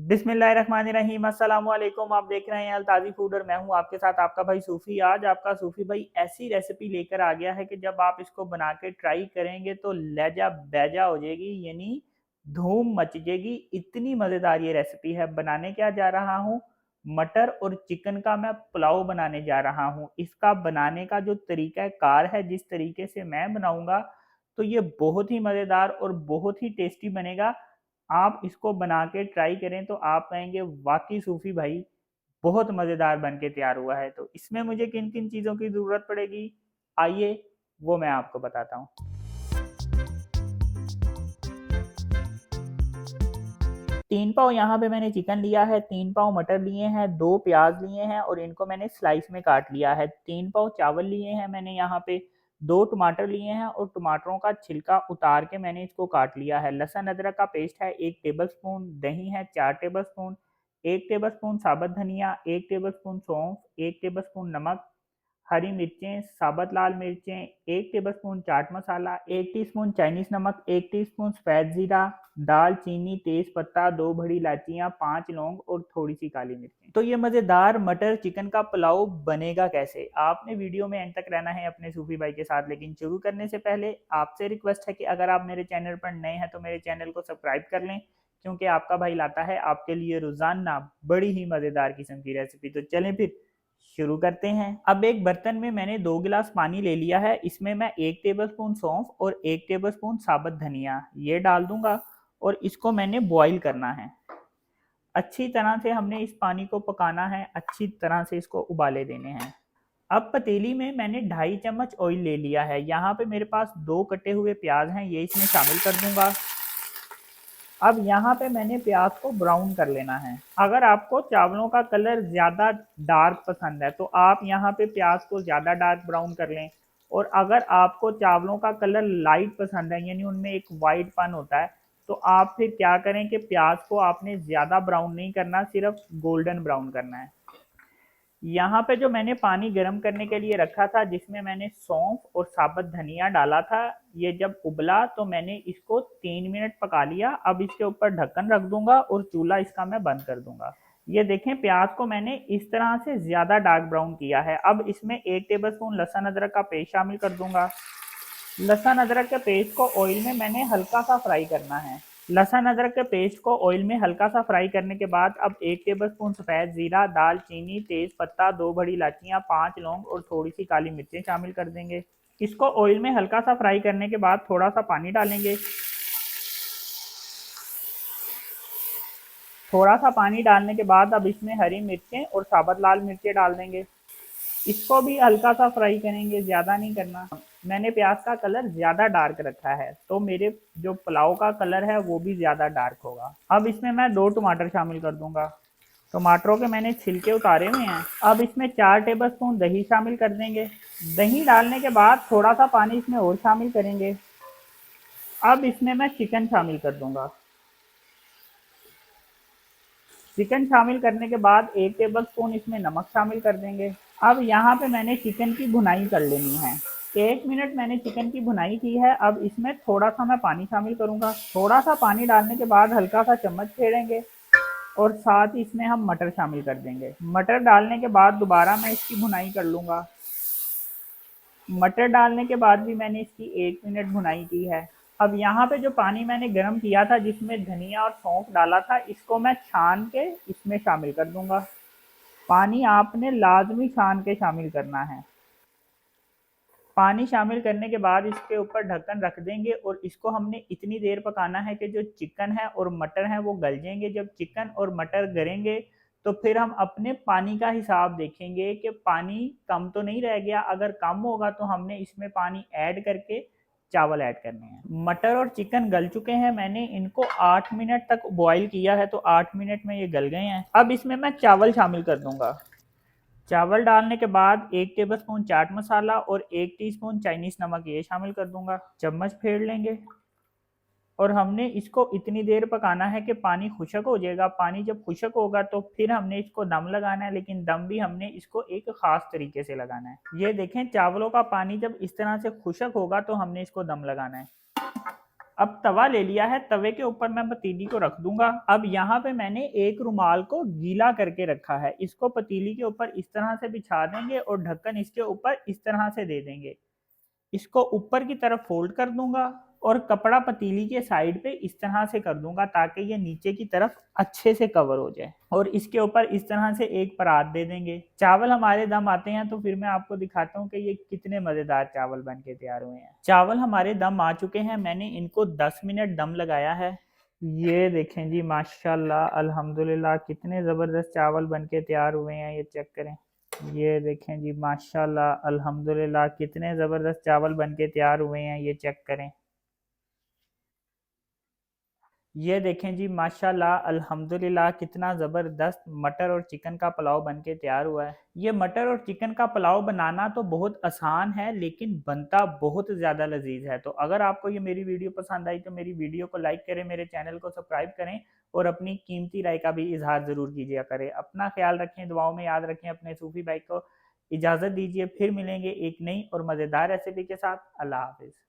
बिस्मिल्लाहिर्रहमानिर्रहीम अस्सलाम वालेकुम। आप देख रहे हैं अलताज़ी फूड और मैं हूं आपके साथ आपका भाई सूफ़ी। आज आपका सूफ़ी भाई ऐसी रेसिपी लेकर आ गया है कि जब आप इसको बना के ट्राई करेंगे तो लहजा बेजा हो जाएगी, यानी धूम मच जाएगी। इतनी मज़ेदार ये रेसिपी है। बनाने क्या जा रहा हूँ, मटर और चिकन का मैं पुलाव बनाने जा रहा हूँ। इसका बनाने का जो तरीका कार है, जिस तरीके से मैं बनाऊंगा, तो ये बहुत ही मज़ेदार और बहुत ही टेस्टी बनेगा। आप इसको बना के ट्राई करें तो आप कहेंगे वाकई सूफी भाई बहुत मज़ेदार बन के तैयार हुआ है। तो इसमें मुझे किन किन चीज़ों की ज़रूरत पड़ेगी, आइए वो मैं आपको बताता हूँ। 3 पाव यहाँ पे मैंने चिकन लिया है, 3 पाव मटर लिए हैं, 2 प्याज लिए हैं और इनको मैंने स्लाइस में काट लिया है। 3 पाव चावल लिए हैं मैंने यहाँ पे, 2 टमाटर लिए हैं और टमाटरों का छिलका उतार के मैंने इसको काट लिया है। लहसुन अदरक का पेस्ट है 1 टेबल स्पून, दही है 4 टेबल स्पून, 1 टेबल स्पून साबुत धनिया, 1 टेबल स्पून सौंफ, 1 टेबल स्पून नमक, हरी मिर्चें, साबुत लाल मिर्चें, 1 table spoon chaat masala, 1 teaspoon Chinese नमक, 1 टीस्पून सफ़ेद ज़ीरा, दालचीनी, तेज पत्ता, 2 बड़ी इलायचियाँ, 5 लौंग और थोड़ी सी काली मिर्चें। तो ये मज़ेदार मटर चिकन का पुलाव बनेगा कैसे, आपने वीडियो में एंड तक रहना है अपने सूफी भाई के साथ। लेकिन शुरू करने से पहले आपसे रिक्वेस्ट है कि अगर आप मेरे चैनल पर नए हैं तो मेरे चैनल को सब्सक्राइब कर लें, क्योंकि आपका भाई लाता है आपके लिए रोजाना बड़ी ही मज़ेदार किस्म की रेसिपी। तो चलें फिर शुरू करते हैं। अब एक बर्तन में मैंने 2 गिलास पानी ले लिया है। इसमें मैं 1 टेबल स्पून सौंफ और 1 टेबल स्पून साबुत धनिया ये डाल दूंगा और इसको मैंने बॉईल करना है। अच्छी तरह से हमने इस पानी को पकाना है, अच्छी तरह से इसको उबाले देने हैं। अब पतीली में मैंने 2.5 चम्मच ऑयल ले लिया है। यहाँ पे मेरे पास 2 कटे हुए प्याज हैं, ये इसमें शामिल कर दूंगा। अब यहाँ पे मैंने प्याज को ब्राउन कर लेना है। अगर आपको चावलों का कलर ज़्यादा डार्क पसंद है तो आप यहाँ पे प्याज को ज़्यादा डार्क ब्राउन कर लें, और अगर आपको चावलों का कलर लाइट पसंद है, यानी उनमें एक वाइट पन होता है, तो आप फिर क्या करें कि प्याज को आपने ज़्यादा ब्राउन नहीं करना, सिर्फ गोल्डन ब्राउन करना है। यहाँ पे जो मैंने पानी गर्म करने के लिए रखा था, जिसमें मैंने सौंफ और साबुत धनिया डाला था, ये जब उबला तो मैंने इसको 3 मिनट पका लिया। अब इसके ऊपर ढक्कन रख दूंगा और चूल्हा इसका मैं बंद कर दूंगा। ये देखें, प्याज को मैंने इस तरह से ज्यादा डार्क ब्राउन किया है। अब इसमें 1 टेबल स्पून लहसुन अदरक का पेस्ट शामिल कर दूंगा। लहसुन अदरक के पेस्ट को ऑयल में मैंने हल्का सा फ्राई करना है। लहसुन अदरक के पेस्ट को ऑयल में हल्का सा फ्राई करने के बाद अब 1 टेबल स्पून सफ़ेद ज़ीरा, दालचीनी, तेज पत्ता, 2 बड़ी इलायचियाँ, 5 लौंग और थोड़ी सी काली मिर्चें शामिल कर देंगे। इसको ऑयल में हल्का सा फ्राई करने के बाद थोड़ा सा पानी डालेंगे। थोड़ा सा पानी डालने के बाद अब इसमें हरी मिर्चें और साबुत लाल मिर्चें डाल देंगे। इसको भी हल्का सा फ्राई करेंगे, ज़्यादा नहीं करना। मैंने प्याज का कलर ज़्यादा डार्क रखा है तो मेरे जो पुलाव का कलर है वो भी ज़्यादा डार्क होगा। अब इसमें मैं 2 टमाटर शामिल कर दूंगा। टमाटरों के मैंने छिलके उतारे हुए हैं। अब इसमें 4 टेबल स्पून दही शामिल कर देंगे। दही डालने के बाद थोड़ा सा पानी इसमें और शामिल करेंगे। अब इसमें मैं चिकन शामिल कर दूंगा। चिकन शामिल करने के बाद 1 टेबल स्पून इसमें नमक शामिल कर देंगे। अब यहाँ पे मैंने चिकन की भुनाई कर लेनी है। 1 मिनट मैंने चिकन की भुनाई की है। अब इसमें थोड़ा सा मैं पानी शामिल करूंगा। थोड़ा सा पानी डालने के बाद हल्का सा चम्मच फेरेंगे और साथ ही इसमें हम मटर शामिल कर देंगे। मटर डालने के बाद दोबारा मैं इसकी भुनाई कर लूंगा। मटर डालने के बाद भी मैंने इसकी 1 मिनट भुनाई की है। अब यहाँ पे जो पानी मैंने गर्म किया था, जिसमें धनिया और सौंफ डाला था, इसको मैं छान के इसमें शामिल कर दूंगा। पानी आपने लाजमी छान के शामिल करना है। पानी शामिल करने के बाद इसके ऊपर ढक्कन रख देंगे और इसको हमने इतनी देर पकाना है कि जो चिकन है और मटर है वो गल जाएंगे। जब चिकन और मटर गलेंगे तो फिर हम अपने पानी का हिसाब देखेंगे कि पानी कम तो नहीं रह गया। अगर कम होगा तो हमने इसमें पानी ऐड करके चावल ऐड करने हैं। मटर और चिकन गल चुके हैं, मैंने इनको 8 मिनट तक बॉईल किया है तो 8 मिनट में ये गल गए हैं। अब इसमें मैं चावल शामिल कर दूंगा। चावल डालने के बाद 1 टेबल स्पून चाट मसाला और 1 टीस्पून चाइनीज नमक ये शामिल कर दूंगा। चम्मच फेर लेंगे और हमने इसको इतनी देर पकाना है कि पानी खुशक हो जाएगा। पानी जब खुशक होगा तो फिर हमने इसको दम लगाना है, लेकिन दम भी हमने इसको एक खास तरीके से लगाना है। ये देखें, चावलों का पानी जब इस तरह से खुशक होगा तो हमने इसको दम लगाना है। अब तवा ले लिया है, तवे के ऊपर मैं पतीली को रख दूंगा। अब यहाँ पे मैंने एक रुमाल को गीला करके रखा है, इसको पतीली के ऊपर इस तरह से बिछा देंगे और ढक्कन इसके ऊपर इस तरह से दे देंगे। इसको ऊपर की तरफ फोल्ड कर दूंगा और कपड़ा पतीली के साइड पे इस तरह से कर दूंगा ताकि ये नीचे की तरफ अच्छे से कवर हो जाए और इसके ऊपर इस तरह से एक परात दे देंगे। चावल हमारे दम आते हैं तो फिर मैं आपको दिखाता हूँ कि ये कितने मजेदार चावल बन के तैयार हुए हैं। चावल हमारे दम आ चुके हैं, मैंने इनको 10 मिनट दम लगाया है। ये देखें जी, माशाल्लाह अल्हम्दुलिल्लाह कितने ज़बरदस्त चावल बन के तैयार हुए हैं, ये चेक करें। ये देखें जी, माशाल्लाह अल्हम्दुलिल्लाह कितने ज़बरदस्त चावल बन के तैयार हुए हैं, ये चेक करें। ये देखें जी, माशाल्लाह अल्हम्दुलिल्लाह कितना ज़बरदस्त मटर और चिकन का पुलाव बन के तैयार हुआ है। ये मटर और चिकन का पुलाव बनाना तो बहुत आसान है लेकिन बनता बहुत ज़्यादा लजीज है। तो अगर आपको ये मेरी वीडियो पसंद आई तो मेरी वीडियो को लाइक करें, मेरे चैनल को सब्सक्राइब करें और अपनी कीमती राय का भी इजहार ज़रूर कीजिए करें। अपना ख्याल रखें, दुआओं में याद रखें। अपने सूफी भाई को इजाज़त दीजिए, फिर मिलेंगे एक नई और मज़ेदार रेसिपी के साथ। अल्लाह हाफिज़।